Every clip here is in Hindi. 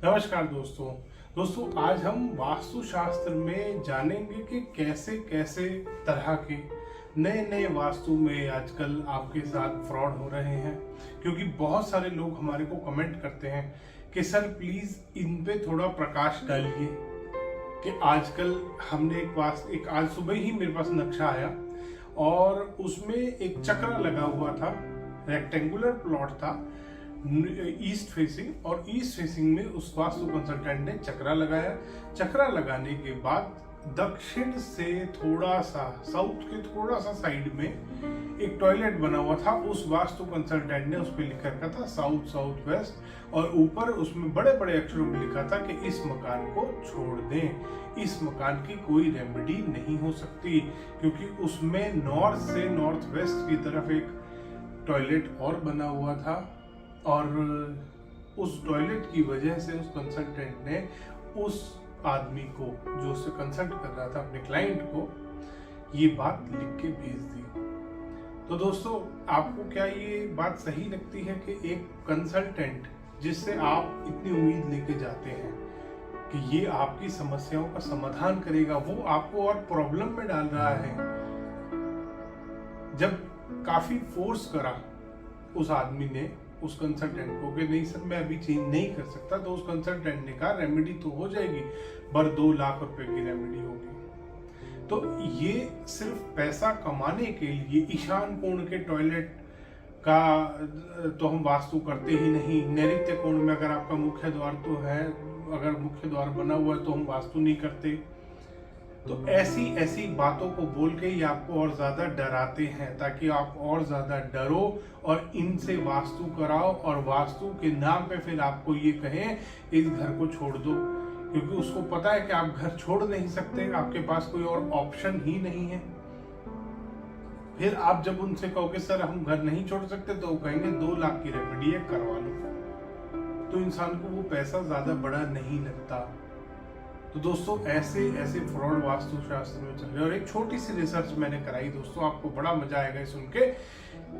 नमस्कार दोस्तों आज हम वास्तुशास्त्र में जानेंगे कि कैसे कैसे तरह के नए नए वास्तु में आजकल आपके साथ फ्रॉड हो रहे हैं। क्योंकि बहुत सारे लोग हमारे को कमेंट करते हैं कि सर प्लीज इन पे थोड़ा प्रकाश डालिए कि आजकल हमने एक आज सुबह ही मेरे पास नक्शा आया और उसमें एक चक्र लगा हुआ था, रेक्टेंगुलर प्लॉट था ईस्ट फेसिंग, और ईस्ट फेसिंग में उस वास्तु कंसल्टेंट ने चक्रा लगाया। चक्रा लगाने के बाद दक्षिण से थोड़ा सा साउथ के थोड़ा सा साइड में एक टॉयलेट बना हुआ था। उस वास्तु कंसल्टेंट ने उस पर लिख रखा था साउथ साउथ वेस्ट, और ऊपर उसमें बड़े बड़े अक्षरों में लिखा था कि इस मकान को छोड़ दें, इस मकान की कोई रेमेडी नहीं हो सकती, क्योंकि उसमें नॉर्थ से नॉर्थ वेस्ट की तरफ एक टॉयलेट और बना हुआ था। और उस टॉयलेट की वजह से उस कंसल्टेंट ने उस आदमी को, जो उसे कंसल्ट कर रहा था, अपने क्लाइंट को, ये बात लिख के भेज दी। तो दोस्तों, आपको क्या ये बात सही लगती है कि एक कंसल्टेंट जिससे आप इतनी उम्मीद लेके जाते हैं कि ये आपकी समस्याओं का समाधान करेगा, वो आपको और प्रॉब्लम में डाल रहा है। जब काफी फोर्स करा उस आदमी ने उस कंसल्टेंट को कि नहीं सर मैं अभी चेंज नहीं कर सकता, तो उस कंसल्टेंट ने कहा रेमेडी तो हो जाएगी पर 2 लाख रुपए की रेमेडी होगी। तो ये सिर्फ पैसा कमाने के लिए ईशान कोण के टॉयलेट का तो हम वास्तु करते ही नहीं। नैऋत्य कोण में अगर आपका मुख्य द्वार तो है, अगर मुख्य द्वार बना हुआ है तो हम वास्तु नहीं करते। तो ऐसी बातों को बोल के ही आपको और ज्यादा डराते हैं, ताकि आप और ज्यादा डरो और इनसे वास्तु कराओ, और वास्तु के नाम पे फिर आपको ये कहें इस घर को छोड़ दो, क्योंकि उसको पता है कि आप घर छोड़ नहीं सकते, आपके पास कोई और ऑप्शन ही नहीं है। फिर आप जब उनसे कहोगे सर हम घर नहीं छोड़ सकते, तो वो कहेंगे 2 लाख की रेमेडी है, करवा लो। तो इंसान को वो पैसा ज्यादा बड़ा नहीं लगता। तो दोस्तों ऐसे फ्रॉड वास्तुशास्त्र में चल रहे हैं। और एक छोटी सी रिसर्च मैंने कराई दोस्तों, आपको बड़ा मजा आएगा सुन के,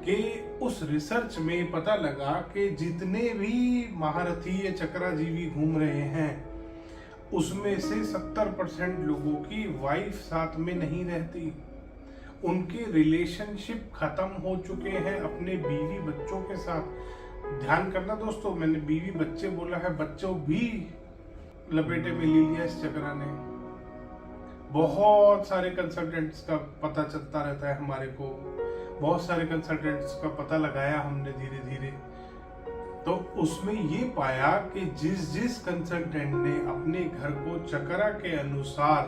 कि उस रिसर्च में पता लगा कि जितने भी महारथी या चक्राजीवी घूम रहे हैं उसमें से 70% लोगों की वाइफ साथ में नहीं रहती। उनके रिलेशनशिप खत्म हो चुके हैं अपने बीवी बच्चों के साथ। ध्यान करना दोस्तों, मैंने बीवी बच्चे बोला है, बच्चों भी लपेटे में ले लिया इस चक्रा ने। बहुत सारे कंसल्टेंट्स का पता चलता रहता है हमारे को, बहुत सारे कंसल्टेंट्स का पता लगाया हमने धीरे धीरे। तो उसमें ये पाया कि जिस कंसल्टेंट ने अपने घर को चक्रा के अनुसार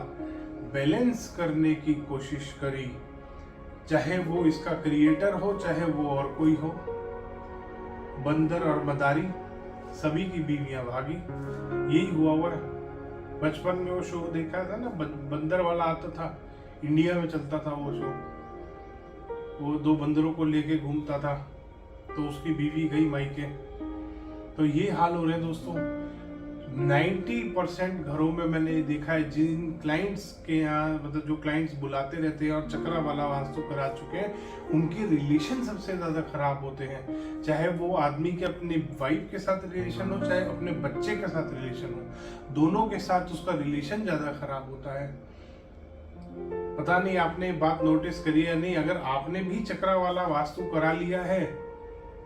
बैलेंस करने की कोशिश करी, चाहे वो इसका क्रिएटर हो चाहे वो और कोई हो, बंदर और मदारी सभी की बीवियां भागी। यही हुआ है। बचपन में वो शो देखा था ना, बंदर वाला आता था, इंडिया में चलता था वो शो, वो 2 बंदरों को लेके घूमता था, तो उसकी बीवी गई मायके। तो ये हाल हो रहे हैं दोस्तों। 90% घरों में मैंने देखा है, जिन क्लाइंट्स के यहाँ, मतलब जो क्लाइंट्स बुलाते रहते हैं और चक्रा वाला वास्तु करा चुके हैं, उनके रिलेशन सबसे ज्यादा खराब होते हैं। चाहे वो आदमी के अपनी वाइफ के साथ रिलेशन हो, चाहे अपने बच्चे के साथ रिलेशन हो, दोनों के साथ उसका रिलेशन ज्यादा खराब होता है। पता नहीं आपने बात नोटिस करी या नहीं। अगर आपने भी चक्रा वाला वास्तु करा लिया है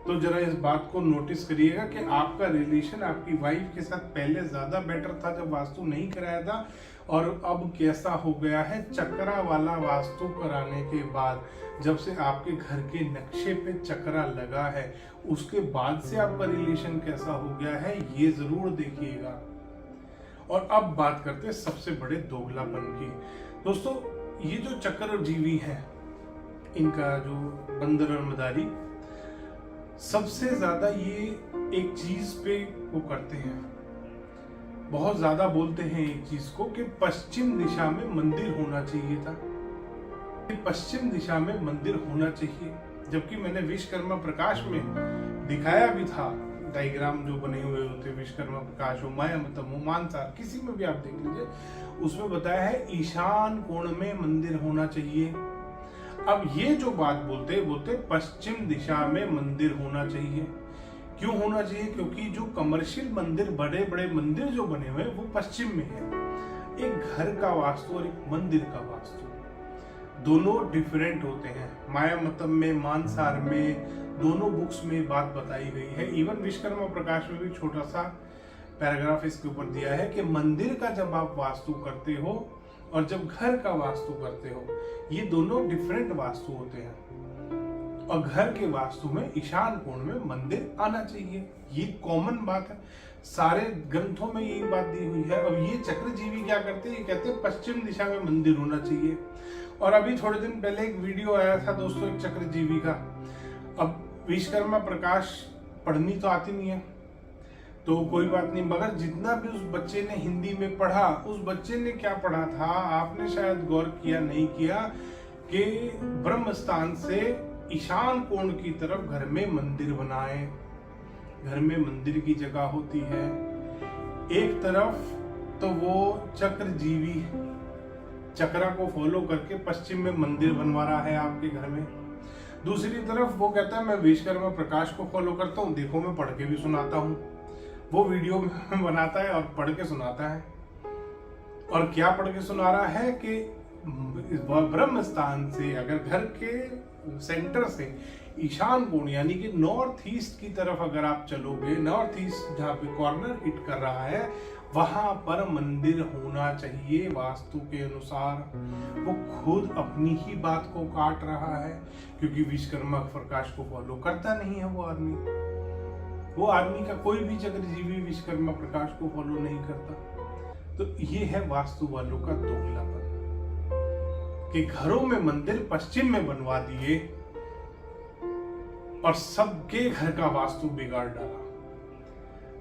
तो जरा इस बात को नोटिस करिएगा कि आपका रिलेशन आपकी वाइफ के साथ पहले ज्यादा बेटर था जब वास्तु नहीं कराया था, और अब कैसा हो गया है चक्रा वाला वास्तु कराने के बाद। जब से आपके घर के नक्शे पे चक्रा लगा है, उसके बाद से आपका रिलेशन कैसा हो गया है, ये जरूर देखिएगा। और अब बात करते हैं सबसे बड़े दोगलापन की। दोस्तों, ये जो चक्र जीवी है, इनका जो बंदर और मदारी, सबसे ज्यादा ये एक चीज पे वो करते हैं, बहुत ज्यादा बोलते हैं एक चीज को, कि पश्चिम दिशा में मंदिर होना चाहिए था, पश्चिम दिशा में मंदिर होना चाहिए। जबकि मैंने विश्वकर्मा प्रकाश में दिखाया भी था, डायग्राम जो बने हुए होते विश्वकर्मा प्रकाश हो, माया मतलब हो, मानसार, किसी में भी आप देख लीजिए, उसमें बताया है ईशान कोण में मंदिर होना चाहिए। अब ये जो बात बोलते पश्चिम दिशा में मंदिर होना चाहिए, क्यों होना चाहिए? क्योंकि जो कमर्शियल मंदिर, बड़े बड़े मंदिर जो बने हुए हैं वो पश्चिम में है। एक घर का वास्तु और एक मंदिर का वास्तु दोनों डिफरेंट होते हैं। माया मतम में, मानसार में, दोनों बुक्स में बात बताई गई है। इवन विश्वकर्मा प्रकाश में भी छोटा सा पैराग्राफ इसके ऊपर दिया है कि मंदिर का जब आप वास्तु करते हो और जब घर का वास्तु करते हो, ये दोनों डिफरेंट वास्तु होते हैं। और घर के वास्तु में ईशान कोण में मंदिर आना चाहिए, ये कॉमन बात है, सारे ग्रंथों में यही बात दी हुई है। अब ये चक्रजीवी क्या करते हैं? ये कहते हैं पश्चिम दिशा में मंदिर होना चाहिए। और अभी थोड़े दिन पहले एक वीडियो आया था दोस्तों एक चक्रजीवी का। अब विश्वकर्मा प्रकाश पढ़नी तो आती नहीं है तो कोई बात नहीं, मगर जितना भी उस बच्चे ने हिंदी में पढ़ा, उस बच्चे ने क्या पढ़ा था आपने शायद गौर किया नहीं किया कि ब्रह्म स्थान से ईशान कोण की तरफ घर में मंदिर बनाए। घर में मंदिर की जगह होती है, एक तरफ तो वो चक्रजीवी चक्रा को फॉलो करके पश्चिम में मंदिर बनवा रहा है आपके घर में, दूसरी तरफ वो कहता है मैं विश्वकर्मा प्रकाश को फॉलो करता हूँ, देखो मैं पढ़ के भी सुनाता हूँ। वो वीडियो में बनाता है और पढ़ के सुनाता है। और क्या पढ़ के सुना रहा है कि ब्रह्म स्थान से, अगर घर के सेंटर से ईशान कोण यानी कि नॉर्थ ईस्ट की तरफ अगर आप चलोगे, नॉर्थ ईस्ट जहाँ पे कॉर्नर हिट कर रहा है वहां पर मंदिर होना चाहिए वास्तु के अनुसार। वो खुद अपनी ही बात को काट रहा है, क्योंकि विश्वकर्मा प्रकाश को फॉलो करता नहीं है वो आदमी का कोई भी चक्रजीवी विश्वकर्मा प्रकाश को फॉलो नहीं करता। तो ये है वास्तु वालों का दोगलापन कि घरों में मंदिर पश्चिम में बनवा दिए और सबके घर का वास्तु बिगाड़ डाला।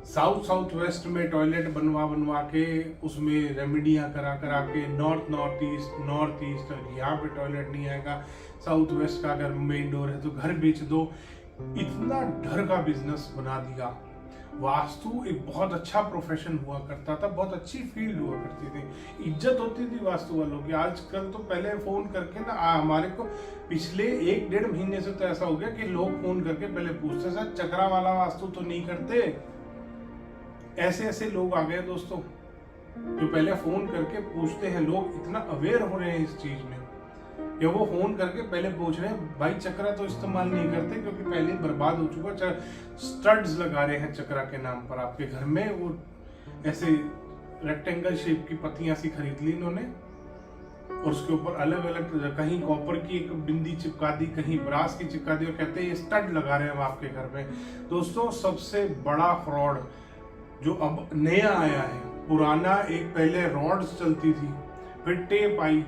साउथ वेस्ट में टॉयलेट बनवा के उसमें रेमेडियां करा के नॉर्थ ईस्ट और यहाँ पे टॉयलेट नहीं आएगा। साउथ वेस्ट का अगर मेन डोर है तो घर बेच दो। इतना डर का बिजनेस बना दिया। वास्तु एक बहुत अच्छा प्रोफेशन हुआ करता था, बहुत अच्छी फील्ड हुआ करती थी, इज्जत होती थी वास्तु वालों की। आजकल तो पहले फोन करके ना हमारे को पिछले 1-1.5 महीने से तो ऐसा हो गया कि लोग फोन करके पहले पूछते सर चक्रा वाला वास्तु तो नहीं करते। ऐसे लोग आ गए दोस्तों जो पहले फोन करके पूछते हैं। लोग इतना अवेयर हो रहे हैं इस चीज में कि वो फोन करके पहले पूछ रहे हैं भाई चक्रा तो इस्तेमाल नहीं करते क्योंकि पहले बर्बाद हो चुका। स्टड्स लगा रहे हैं चक्रा के नाम पर आपके घर में। वो ऐसे रेक्टेंगल शेप की पत्तियां सी खरीद ली इन्होंने और उसके ऊपर अलग अलग, कहीं कॉपर की एक बिंदी चिपका दी, कहीं ब्रास की चिपका दी और कहते हैं ये स्टड लगा रहे हैं हम आपके घर में। दोस्तों सबसे बड़ा फ्रॉड जो अब नया आया है, पुराना एक पहले रॉड्स चलती थी, फिर टेप आई,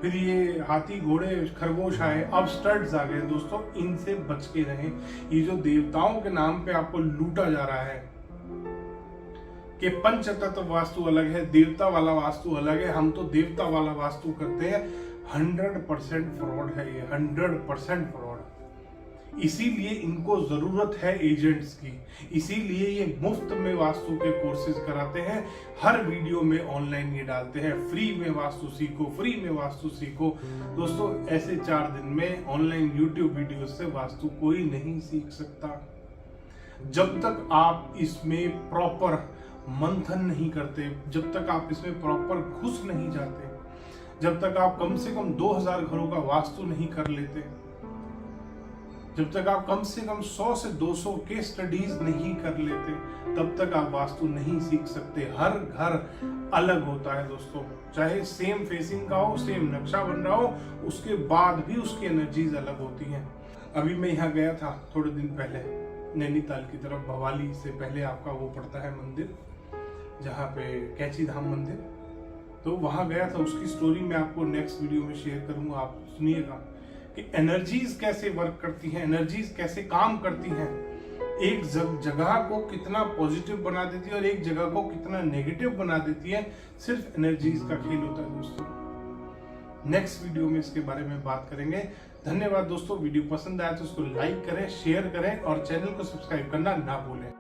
फिर ये हाथी घोड़े खरगोश आए, अब स्टड्स आ गए। दोस्तों इनसे बच के रहें। ये जो देवताओं के नाम पे आपको लूटा जा रहा है कि पंचतत्व वास्तु अलग है, देवता वाला वास्तु अलग है, हम तो देवता वाला वास्तु करते हैं, 100% फ्रॉड है ये, 100% फ्रॉड। इसीलिए इनको जरूरत है एजेंट्स की, इसीलिए ये मुफ्त में वास्तु के कोर्सेज कराते हैं, हर वीडियो में ऑनलाइन ये डालते हैं, फ्री में वास्तु सीखो, फ्री में वास्तु सीखो। दोस्तों ऐसे 4 दिन में ऑनलाइन यूट्यूब वीडियो से वास्तु कोई नहीं सीख सकता जब तक आप इसमें प्रॉपर मंथन नहीं करते, जब तक आप इसमें प्रॉपर घुस नहीं जाते, जब तक आप कम से कम 2000 घरों का वास्तु नहीं कर लेते, जब तक आप कम से कम 100 से 200 केस स्टडीज नहीं कर लेते, तब तक आप वास्तु नहीं सीख सकते। हर घर अलग होता है दोस्तों, चाहे सेम फेसिंग का हो, सेम नक्शा बन रहा हो, उसके बाद भी उसकी एनर्जीज अलग होती हैं। अभी मैं यहाँ गया था थोड़े दिन पहले नैनीताल की तरफ, भवाली से पहले आपका वो पड़ता है मंदिर जहाँ पे कैची धाम मंदिर, तो वहां गया था। उसकी स्टोरी मैं आपको नेक्स्ट वीडियो में शेयर करूंगा, आप सुनिएगा कि एनर्जीज कैसे वर्क करती हैं, एनर्जीज कैसे काम करती हैं, एक जगह को कितना पॉजिटिव बना देती है और एक जगह को कितना नेगेटिव बना देती है। सिर्फ एनर्जीज का खेल होता है दोस्तों। नेक्स्ट वीडियो में इसके बारे में बात करेंगे। धन्यवाद दोस्तों, वीडियो पसंद आया तो उसको लाइक करें, शेयर करें और चैनल को सब्सक्राइब करना ना भूलें।